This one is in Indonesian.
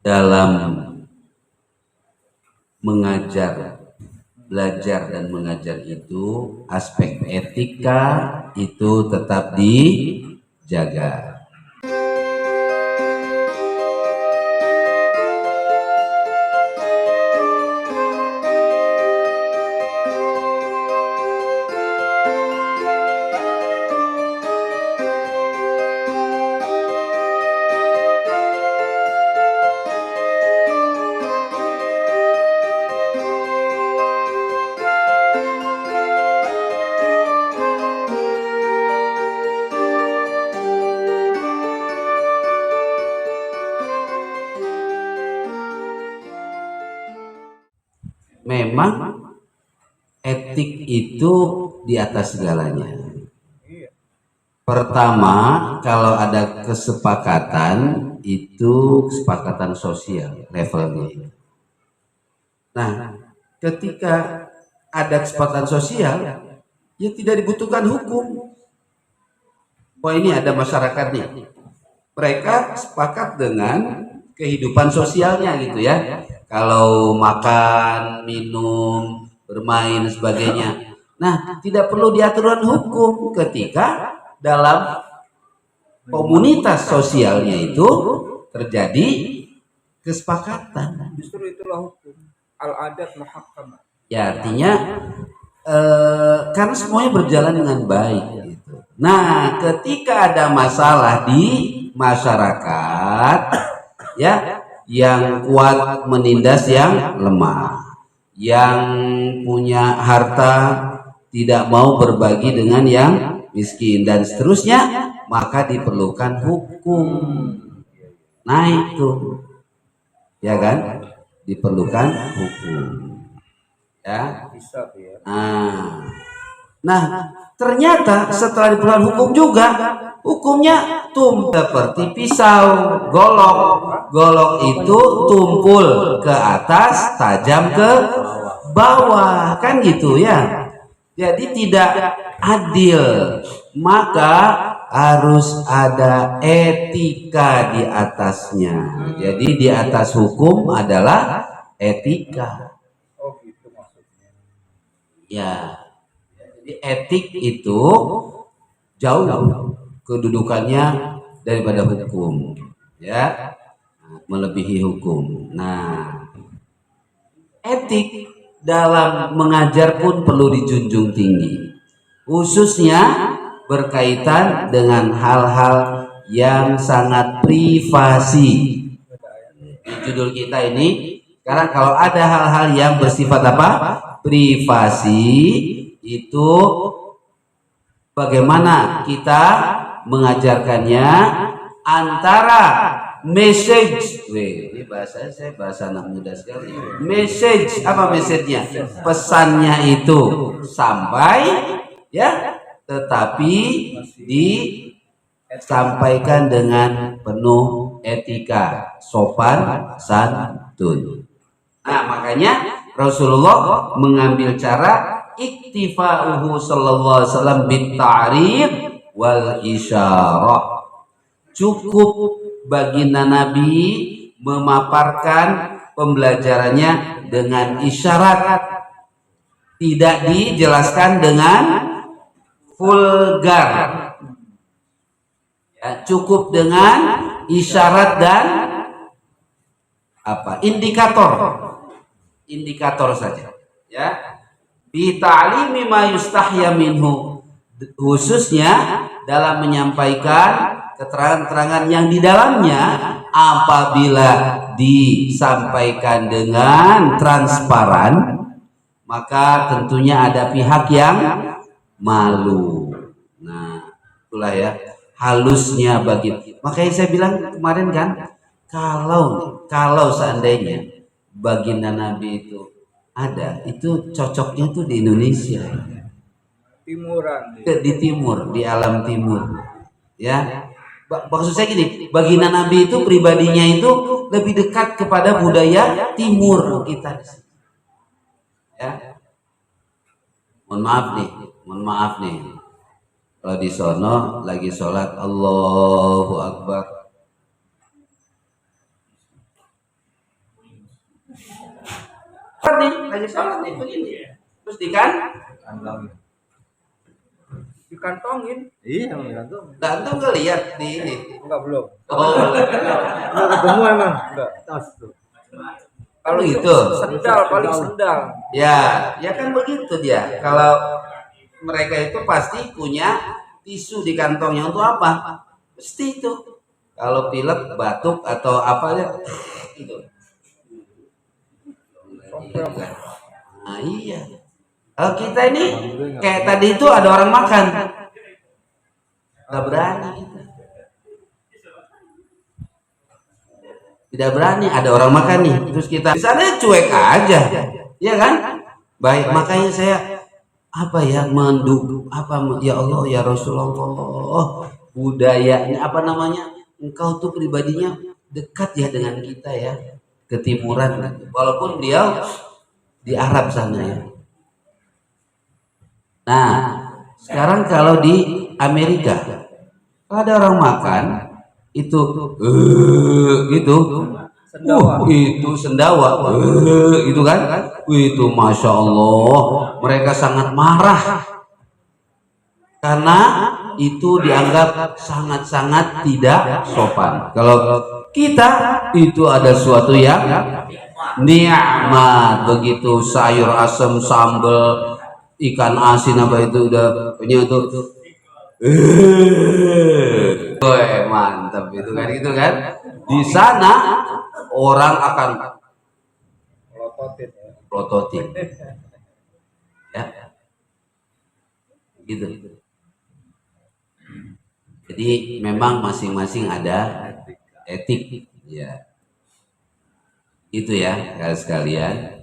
dalam mengajar, belajar dan mengajar itu aspek etika itu tetap dijaga. Memang etik itu di atas segalanya. Pertama, kalau ada kesepakatan itu kesepakatan sosial levelnya. Nah, ketika ada kesepakatan sosial, ya tidak dibutuhkan hukum. Oh, ini ada masyarakatnya. Mereka sepakat dengan kehidupan sosialnya gitu ya. Kalau makan, minum, bermain dan sebagainya. Nah, tidak perlu diaturan hukum ketika dalam komunitas sosialnya itu terjadi kesepakatan. Justru itulah hukum. Al-adat muhakkamah. Ya, artinya karena semuanya berjalan dengan baik gitu. Nah, ketika ada masalah di masyarakat ya, yang kuat menindas yang lemah, yang punya harta tidak mau berbagi dengan yang miskin dan seterusnya, maka diperlukan hukum. Nah itu ya kan, diperlukan hukum ya. Nah, ternyata setelah diperlukan hukum juga, hukumnya seperti pisau, golok itu tumpul ke atas, tajam ke bawah, kan gitu ya. Jadi tidak adil, maka harus ada etika di atasnya. Jadi di atas hukum adalah etika. Oh gitu maksudnya. Ya, jadi etik itu jauh kedudukannya daripada hukum, ya, melebihi hukum. Nah, etik dalam mengajar pun perlu dijunjung tinggi, khususnya berkaitan dengan hal-hal yang sangat privasi. Di judul kita ini, karena kalau ada hal-hal yang bersifat apa? Privasi, itu bagaimana kita mengajarkannya antara message, ini bahasa saya bahasa anak muda sekali. Message, apa message-nya? Pesannya itu sampai ya, tetapi disampaikan dengan penuh etika, sopan santun. Nah, makanya Rasulullah mengambil cara iktifa'uhu sallallahu alaihi wasallam bit-ta'rif wal isyarah. Cukup baginda Nabi memaparkan pembelajarannya dengan isyarat, tidak dijelaskan dengan vulgar ya, cukup dengan isyarat dan apa, indikator saja ya. Bi ta'limi ma yustahya minhu, khususnya dalam menyampaikan keterangan-keterangan yang di dalamnya apabila disampaikan dengan transparan, maka tentunya ada pihak yang malu. Nah, itulah ya halusnya bagi. Makanya saya bilang kemarin kan, kalau seandainya baginda Nabi itu ada, itu cocoknya tuh di Indonesia, Timuran. di timur, di alam timur ya. Maksud saya gini, baginda Nabi itu pribadinya itu lebih dekat kepada budaya timur kita ya. Mohon maaf nih kalau di sono lagi sholat Allahu Akbar, lagi sholat nih begini. Terus Dikantongin. Iya, gantung. gantung lihat di ini. Enggak, belum. Oh, Udah ketemu emang. Enggak. Tas tuh. Kalau gitu. Sendal, paling sendal. ya kan begitu dia. Kalau mereka itu pasti punya tisu di kantongnya untuk apa? Pasti itu. Kalau pilek, batuk atau apa ya, itu. Nah iya. Kalau kita ini kayak tadi itu ada orang makan, nggak berani kita. Tidak berani, ada orang makan nih, terus kita di sana cuek aja, ya kan? Baik, makanya saya apa ya ya Allah ya Rasulullah, budayanya apa namanya? Engkau tuh pribadinya dekat ya dengan kita ya, ketimuran, walaupun dia di Arab sana ya. Nah, sekarang kalau di Amerika, ada orang makan itu gitu, itu sendawa, itu kan, itu masya Allah, mereka sangat marah karena itu dianggap sangat-sangat tidak sopan. Kalau kita itu ada suatu yang nikmat, begitu sayur asam sambal ikan asin apa itu udah punya tuh. Mantap itu kan, gitu kan. Di sana orang akan prototin ya gitu. Jadi memang masing-masing ada etik ya, itu ya sekalian.